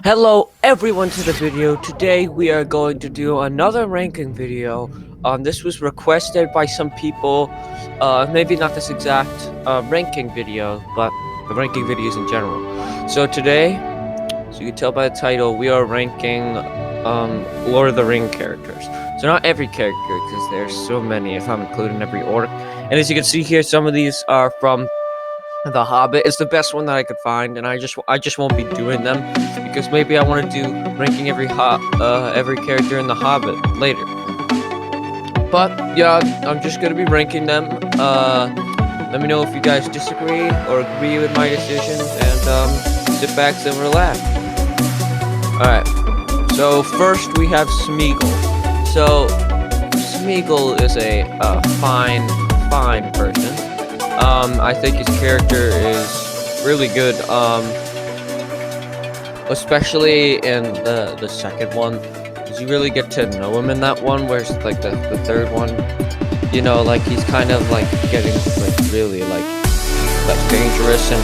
Hello everyone to the video. Today we are going to do another ranking video. This was requested by some people. Maybe not this exact ranking video, but the ranking videos in general. So today, so you can tell by the title, we are ranking Lord of the Ring characters. So not every character, because there's so many if I'm including every orc. And as you can see here, some of these are from The Hobbit. Is the best one that I could find, and I just won't be doing them because maybe I want to do ranking every character in The Hobbit later. But yeah, I'm just gonna be ranking them. Let me know if you guys disagree or agree with my decisions, and sit back and relax. All right. So first we have Smeagol. So Smeagol is a fine person. I think his character is really good, especially in the second one, because you really get to know him in that one, whereas like the third one, you know, like he's kind of like getting like really like dangerous, and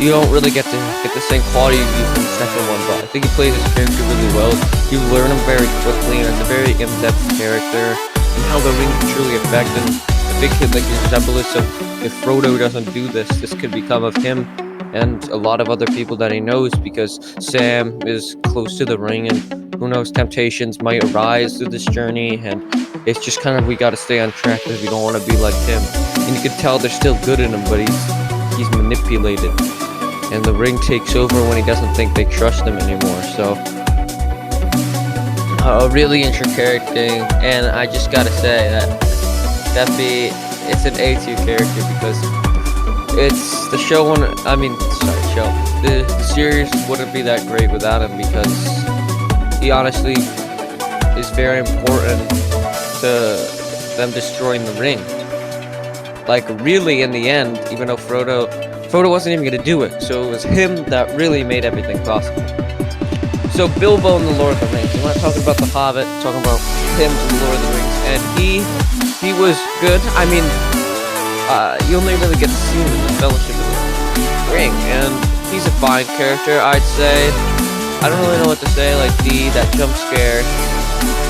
you don't really get the same quality you do from the second one, but I think he plays his character really well. You learn him very quickly, and it's a very in-depth character, and how the ring can truly affect him. A big hit like his resemblance of, if Frodo doesn't do this could become of him and a lot of other people that he knows, because Sam is close to the ring, and who knows, temptations might arise through this journey, and it's just kind of, we gotta stay on track because we don't want to be like him. And you can tell they're still good in him, but he's manipulated, and the ring takes over when he doesn't think they trust him anymore. So a really interesting character, and I just gotta say that it's an A2 character, because it's the show one. I mean, sorry, the series wouldn't be that great without him, because he honestly is very important to them destroying the ring. Like, really, in the end, even though Frodo wasn't even gonna do it, so it was him that really made everything possible. So Bilbo in the Lord of the Rings. I'm not talking about the Hobbit, I'm talking about him in the Lord of the Rings, and he was good. I mean, you only really get to see him in the Fellowship of the Ring, and he's a fine character, I'd say. I don't really know what to say, like that jump scare.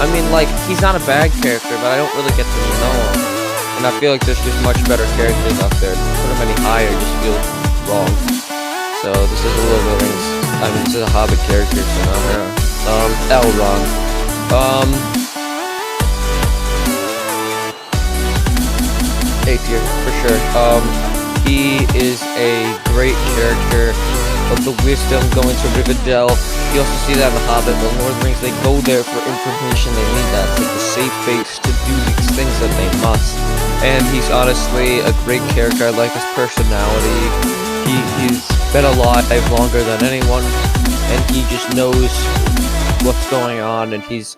I mean, like, he's not a bad character, but I don't really get to know him. And I feel like there's just much better characters out there. To put him any higher just feels wrong. So this is a Lord of the Rings. I mean, this is a Hobbit character, so Elrond. A tier for sure. He is a great character of the wisdom going to Rivendell. You also see that in the Hobbit, but Lord of the Rings, they go there for information. They need that. It's like the safe base to do these things that they must. And he's honestly a great character. I like his personality. He's been alive longer than anyone, and he just knows what's going on, and he's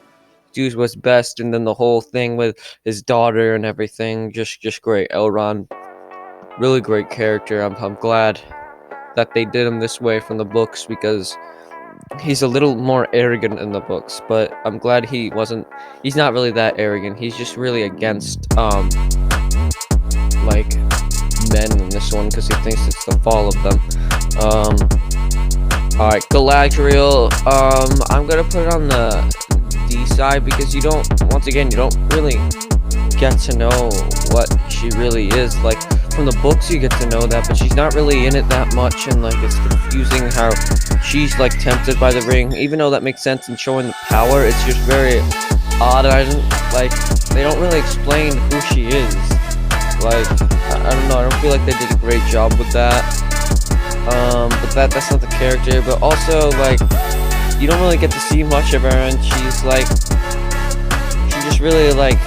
does what's best. And then the whole thing with his daughter and everything, just great. Elrond, really great character. I'm glad that they did him this way from the books, because he's a little more arrogant in the books, but I'm glad he's not really that arrogant. He's just really against like men in this one, because he thinks it's the fall of them. Alright, Galadriel, I'm gonna put it on the D side, because you don't really get to know what she really is. Like, from the books you get to know that, but she's not really in it that much, and like, it's confusing how she's like tempted by the ring, even though that makes sense in showing the power. It's just very odd. They don't really explain who she is. Like, I don't know, I don't feel like they did a great job with that. But that's not the character. But also, like, you don't really get to see much of her, and she just really, like,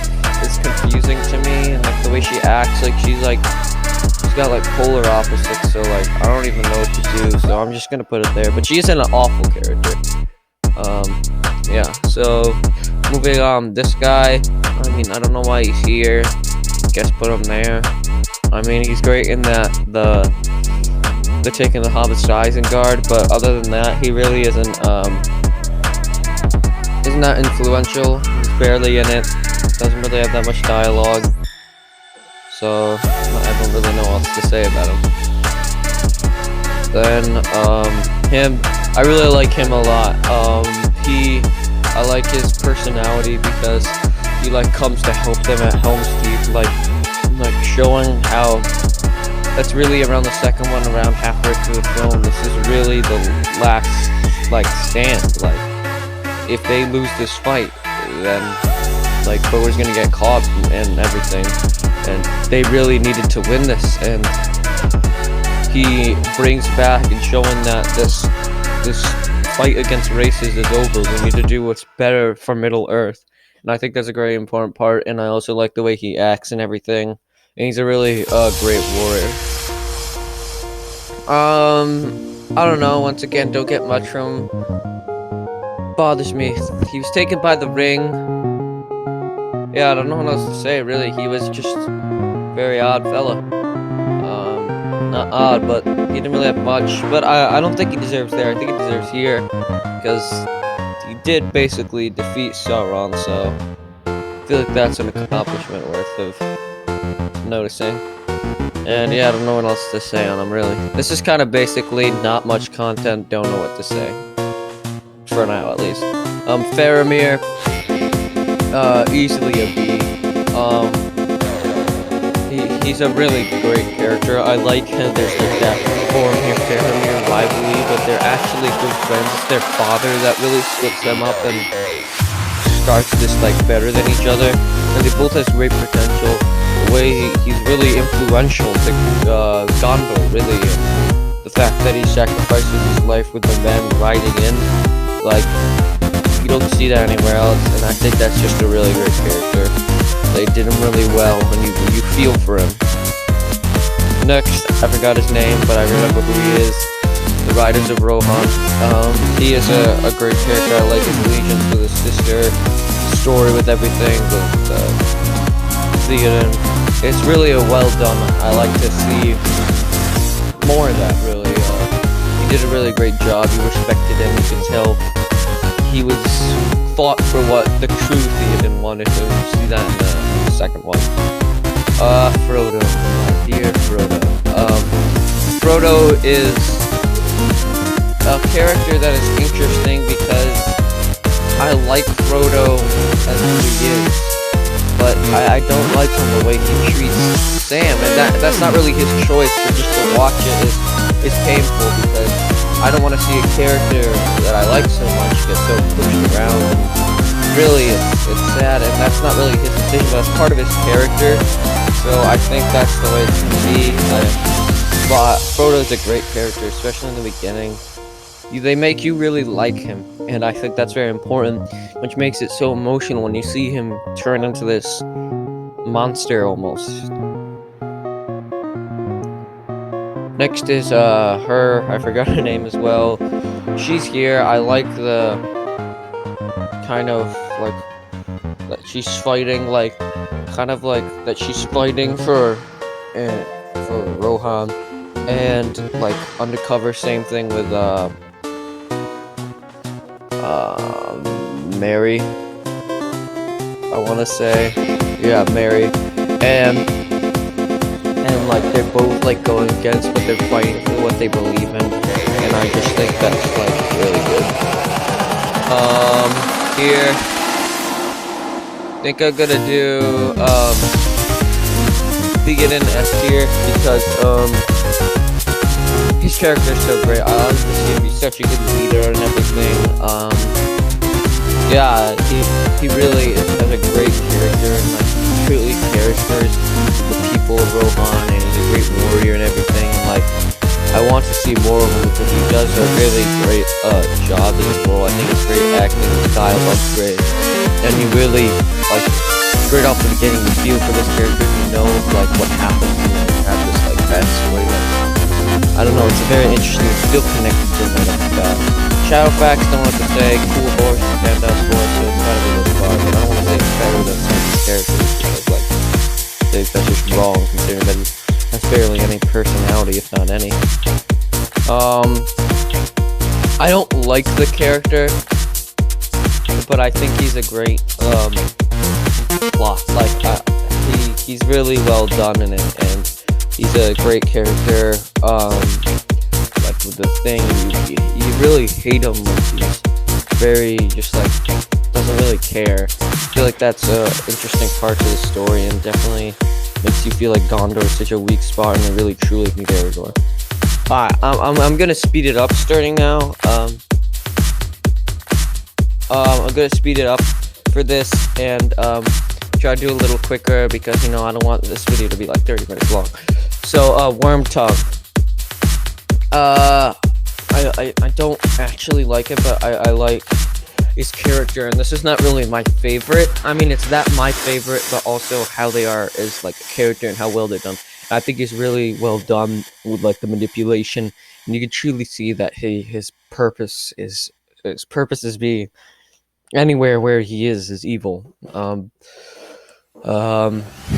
is confusing to me, and like the way she acts, like she's got like polar opposites, so like I don't even know what to do, so I'm just gonna put it there. But she isn't an awful character. Yeah, so moving on, this guy, I mean, I don't know why he's here. Guess put him there. I mean, he's great in that the taking the hobbits to Isengard, but other than that, he really isn't that influential. He's barely in it. Doesn't really have that much dialogue, so I don't really know what else to say about him. Then him, I really like him a lot. I like his personality because he like comes to help them at Helm's Deep, like showing how that's really around the second one, around halfway through the film. This is really the last like stand. Like if they lose this fight, then like Boa's gonna get caught and everything, and they really needed to win this. And he brings back and showing that this fight against races is over. We need to do what's better for Middle Earth, and I think that's a very important part. And I also like the way he acts and everything. And he's a really great warrior. I don't know. Once again, don't get much from him. Bothers me. He was taken by the ring. Yeah, I don't know what else to say. Really, he was just a very odd fella. Not odd, but he didn't really have much. But I don't think he deserves there. I think he deserves here because he did basically defeat Sauron. So I feel like that's an accomplishment worth of noticing. And yeah, I don't know what else to say on him, really. This is kind of basically not much content, don't know what to say. For now, at least. Faramir, easily a B. He's a really great character. I like how there's like that Faramir rivalry, but they're actually good friends. It's their father that really splits them up and starts this like better than each other. And they both have great potential. The way he's really influential to Gondor, really. And the fact that he sacrifices his life with the men riding in, like, you don't see that anywhere else, and I think that's just a really great character. They did him really well, and you feel for him. Next, I forgot his name, but I remember who he is. The Riders of Rohan. He is a great character. I like his allegiance with his sister, story with everything, with Theoden. It's really a well done. I like to see more of that, really. He did a really great job. You respected him. You can tell he was fought for what the true Theoden wanted to see that in the second one. Frodo, my dear Frodo. Frodo is a character that is interesting because I like Frodo as who he is, but I don't like him the way he treats Sam, and that's not really his choice, but just to watch it is painful because I don't want to see a character that I like so much get so pushed around. Really, it's sad, and that's not really his decision, but it's part of his character. So I think that's the way it should be. But Frodo's a great character, especially in the beginning. They make you really like him, and I think that's very important, which makes it so emotional when you see him turn into this monster almost. Next is her. I forgot her name as well. She's here. I like the kind of like that she's fighting, like kind of like that she's fighting for Rohan, and like undercover. Same thing with Mary. I want to say, yeah, Mary, and like they're both like going against what they're fighting for, what they believe in, and I just think that's like really good. Here, I think I'm gonna do Theoden S tier because his character's so great. I love to see him be such a good leader and everything. Yeah, he really has a great character and like truly cares for the people of Rohan, and he's a great warrior and everything. And like, I want to see more of him because he does a really great job in this role. I think it's great acting, style upgrade, and he really like straight off the beginning you feel for this character. You know like what happens to him. You have this like backstory. I don't know. It's very interesting. It's still connected to him right off the bat. Shadowfax, don't want to say cool horse, stand up horse, so it's kind of a little far, but I don't want to say it's better than some of these characters because like that's just wrong considering that he has barely any personality, if not any. I don't like the character, but I think he's a great plot. Like he's really well done in it, and he's a great character. Like with the thing. You really hate him. Like he's very just like doesn't really care. I feel like that's a interesting part to the story, and definitely makes you feel like Gondor is such a weak spot, and they really truly need Aragorn. Alright, I'm gonna speed it up starting now. I'm gonna speed it up for this and try to do a little quicker because I don't want this video to be like 30 minutes long. So Wormtongue. I don't actually like it, but I like his character, and this is not really my favorite. I mean, it's not my favorite, but also how they are is like a character and how well they're done. I think it's really well done with like the manipulation, and you can truly see that his purpose is be anywhere where he is evil.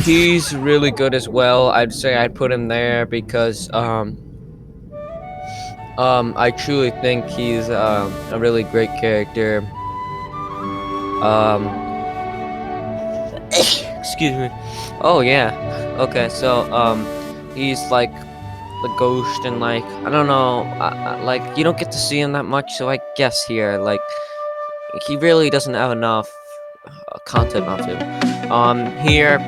He's really good as well. I'd say I'd put him there because I truly think he's a really great character. Excuse me. Oh yeah. Okay, so he's like the ghost, and like I don't know, like you don't get to see him that much, so I guess here like he really doesn't have enough content of him. Here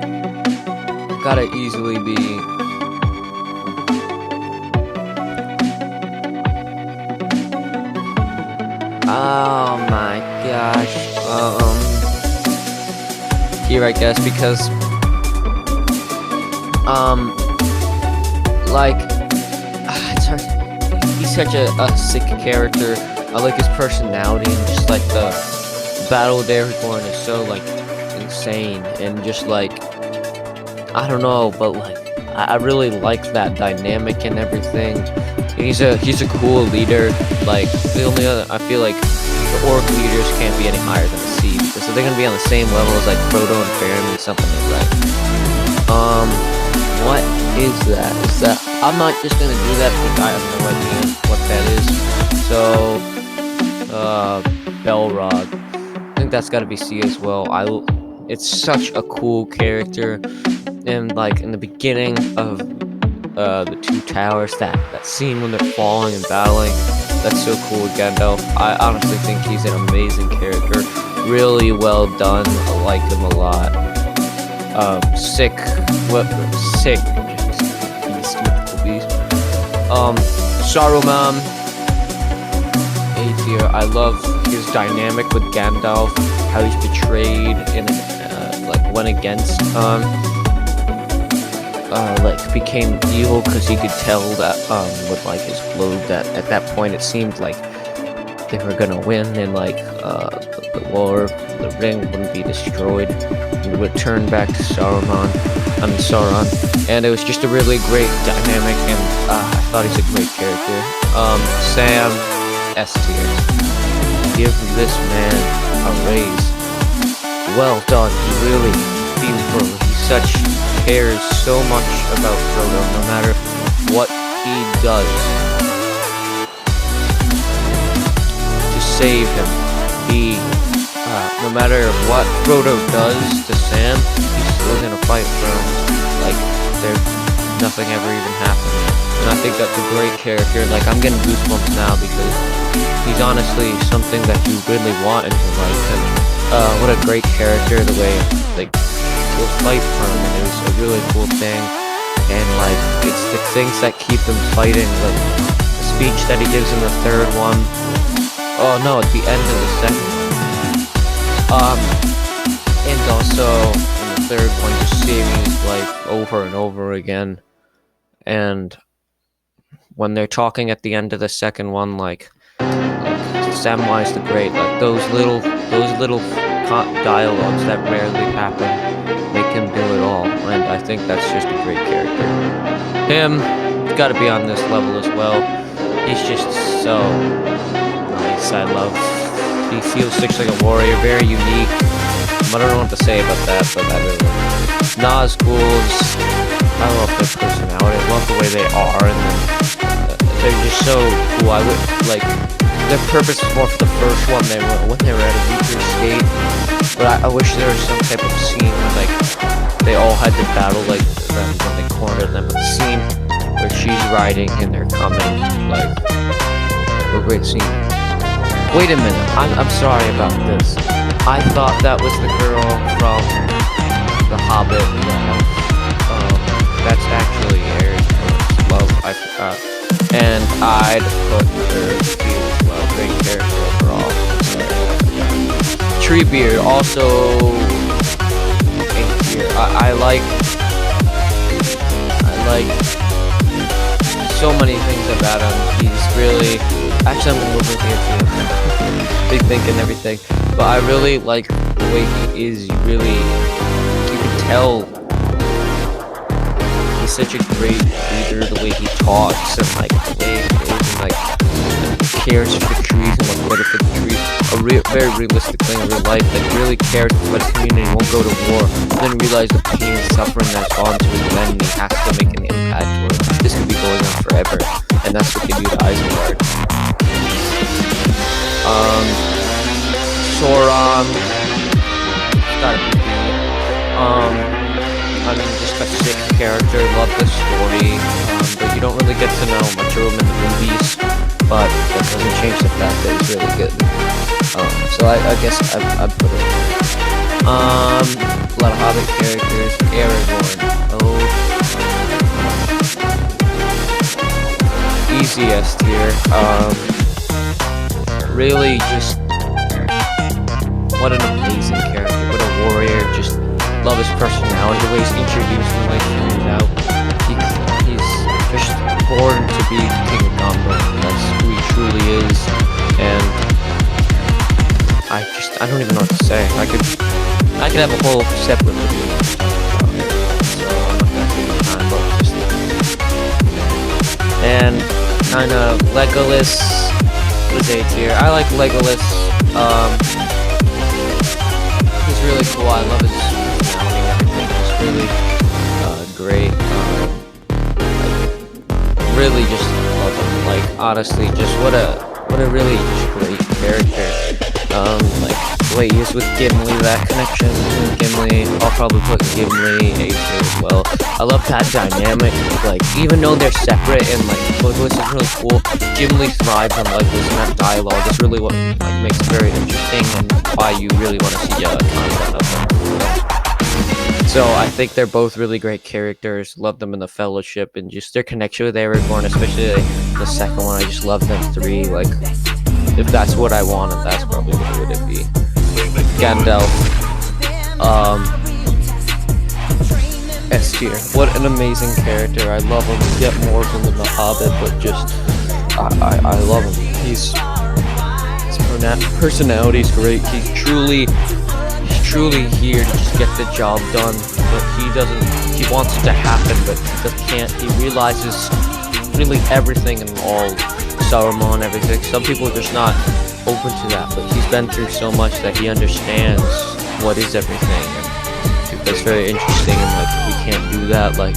gotta easily be. Oh my gosh. Here I guess because like it's hard. He's such a sick character. I like his personality, and just like the battle with Aragorn is so like insane, and just like I don't know, but like I really like that dynamic and everything. He's a cool leader. Like the only other, I feel like the orc leaders can't be any higher than the sea, because they're gonna be on the same level as like Frodo and Faramir, something like that. What is that? Is that I'm not just gonna do that because I have no idea what that is. So Belrog. I think that's gotta be sea as well. It's such a cool character, and like in the beginning of the Two Towers, that scene when they're falling and battling, that's so cool with Gandalf. I honestly think he's an amazing character, really well done. I like him a lot. Sick beast. Saruman, A tier. I love his dynamic with Gandalf, how he's betrayed and like went against like became evil because he could tell that with like his globe that at that point it seemed like they were gonna win, and like the war, the ring wouldn't be destroyed, and would turn back to Sauron, and it was just a really great dynamic, and I thought he's a great character. Sam, S tier. Give this man a raise. Well done. He really cares so much about Frodo, no matter what he does to save him. No matter what Frodo does to Sam, he's still gonna fight for him. Like nothing ever even happened. And I think that's a great character. Like I'm getting goosebumps now because he's honestly something that you really want in your life. And what a great character, the way like he'll fight for him, and it was a really cool thing. And like it's the things that keep him fighting, like the speech that he gives in the third one. Oh no, at the end of the second one. And also in the third one, just saving his life over and over again. And when they're talking at the end of the second one, like Samwise the Great, like those little dialogues that rarely happen make him do it all, and I think that's just a great character. Him, gotta be on this level as well. He's just so nice. I love. He feels such like a warrior, very unique. I don't know what to say about that, but I really like. Nazguls, I love their personality. I love the way they are, and they're just so cool. I would like. Their purpose was more for the first one. When they were at a Reaper's Gate, but I wish there was some type of scene where like they all had to battle like them when they cornered them. But the scene where she's riding and they're coming. Like, a great scene. Wait a minute, I'm sorry about this. I thought that was the girl from The Hobbit. That's actually Eärendor's love. I forgot. And I'd put her to, well, great character overall. Treebeard also A tier. I like so many things about him. He's really, actually I'm gonna move him here too. Big think and everything. But I really like the way he is. You can tell he's such a great leader, the way he talks and like the way he is and like he cares for the trees and what's better for the trees. Very realistic thing in real life, like really cares for the community and won't go to war, then realize the pain and suffering that's gone to his men and he has to make an impact to it. This could be going on forever, and that's what they do to Isengard. Sauron, gotta be I mean, just a sick character, love the story, but you don't really get to know much of him in the movies, but that doesn't change the fact that he's really good. So I guess I'd put it. A lot of Hobbit characters, Aragorn, easy S tier, really just, what an amazing character, what a warrior, just love his personality, the way he's introduced and like figured out. He's just born to be King of Gondor. That's who he truly is, and I don't even know what to say. I could have a whole separate video. So I'm not gonna take my time, but just and kind of Legolas was A tier. I like Legolas. He's really cool. I love his really great. Really just love him. Like honestly, just what a really just great character. Like the way he is with Gimli, that connection with Gimli. I'll probably put Gimli A tier as well. I love that dynamic. Like even though they're separate and like Legolas is really cool, Gimli thrives on Legolas and that dialogue is really what like makes it very interesting and why you really want to see content of them. So I think they're both really great characters. Love them in the Fellowship and just their connection with Aragorn, especially like, the second one. I just love them three. Like if that's what I wanted, that's probably what it would be. Gandalf, S tier. What an amazing character. I love him. Get more from him in The Hobbit, but just I love him. His personality's great. He's truly here to just get the job done, but he wants it to happen, but he just can't. He realizes really everything and all Saruman and everything. Some people are just not open to that, but he's been through so much that he understands what is everything, and that's very interesting, and like we can't do that. Like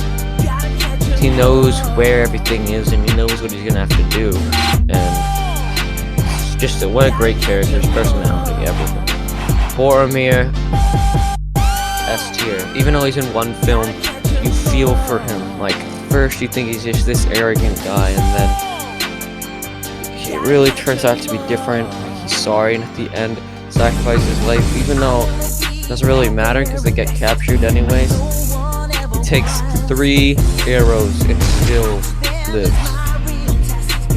he knows where everything is and he knows what he's gonna have to do, and just what a great character, his personality, everything. Boromir, S tier. Even though he's in one film, you feel for him. Like, first you think he's just this arrogant guy, and then he really turns out to be different. He's sorry, and at the end, sacrifices his life, even though it doesn't really matter because they get captured anyways. He takes 3 arrows and still lives.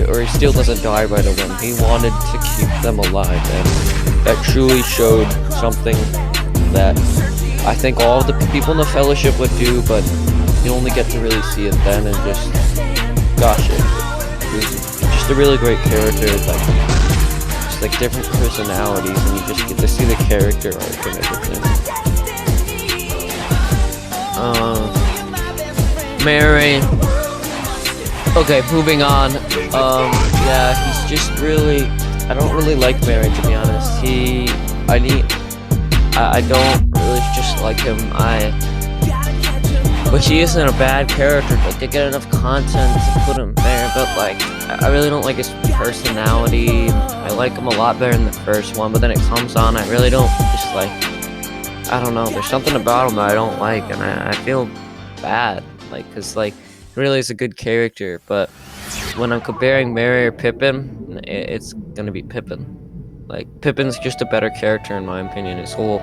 Or he still doesn't die right away. He wanted to keep them alive, and that truly showed something that I think all the people in the Fellowship would do, but you only get to really see it then, and just, gosh, it was just a really great character, just like different personalities, and you just get to see the character arc and everything. Merry. Okay, moving on. Yeah, he's just really, I don't really like Merry, to be honest. I don't really just like him. But he isn't a bad character. Like, they get enough content to put him there, but like, I really don't like his personality. I like him a lot better in the first one, but then it comes on, I really don't just like, I don't know, there's something about him that I don't like, and I feel bad, like, cause like, really is a good character, but when I'm comparing Merry or Pippin, it's gonna be Pippin. Like, Pippin's just a better character in my opinion. His whole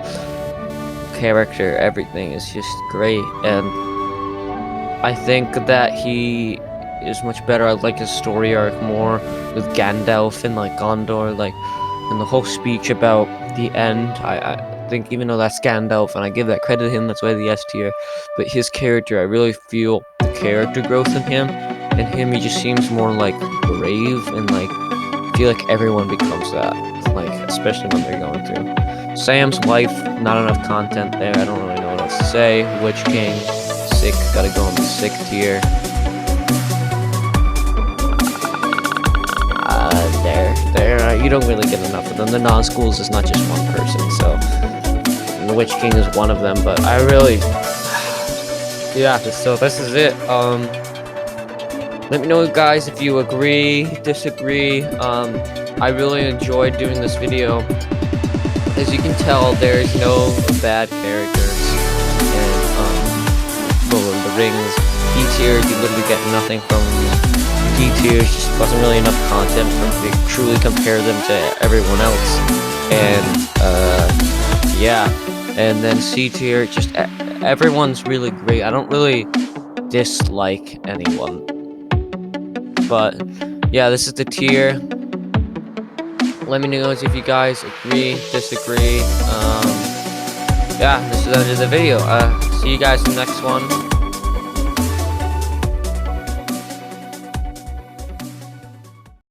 character, everything is just great, and I think that he is much better. I like his story arc more with Gandalf and like Gondor, like, and the whole speech about the end. I think even though that's Gandalf, and I give that credit to him, that's why the S tier. But his character, I really feel the character growth in him. And him, he just seems more like brave, and like I feel like everyone becomes that, like especially when they're going through. Sam's wife, not enough content there. I don't really know what else to say. Witch King, sick. Gotta go in the sick tier. You don't really get enough of them. The non-schools is not just one person, so the Witch King is one of them. But I really, yeah. So this is it. Let me know, guys, if you agree, disagree. I really enjoyed doing this video. As you can tell, there's no bad characters in Lord of the Rings. D tier, you literally get nothing from D tier. Just wasn't really enough content to truly compare them to everyone else. And yeah. And then C tier, just everyone's really great. I don't really dislike anyone. But yeah, this is the tier. Let me know if you guys agree, disagree. Yeah, this is the end of the video. See you guys in the next one.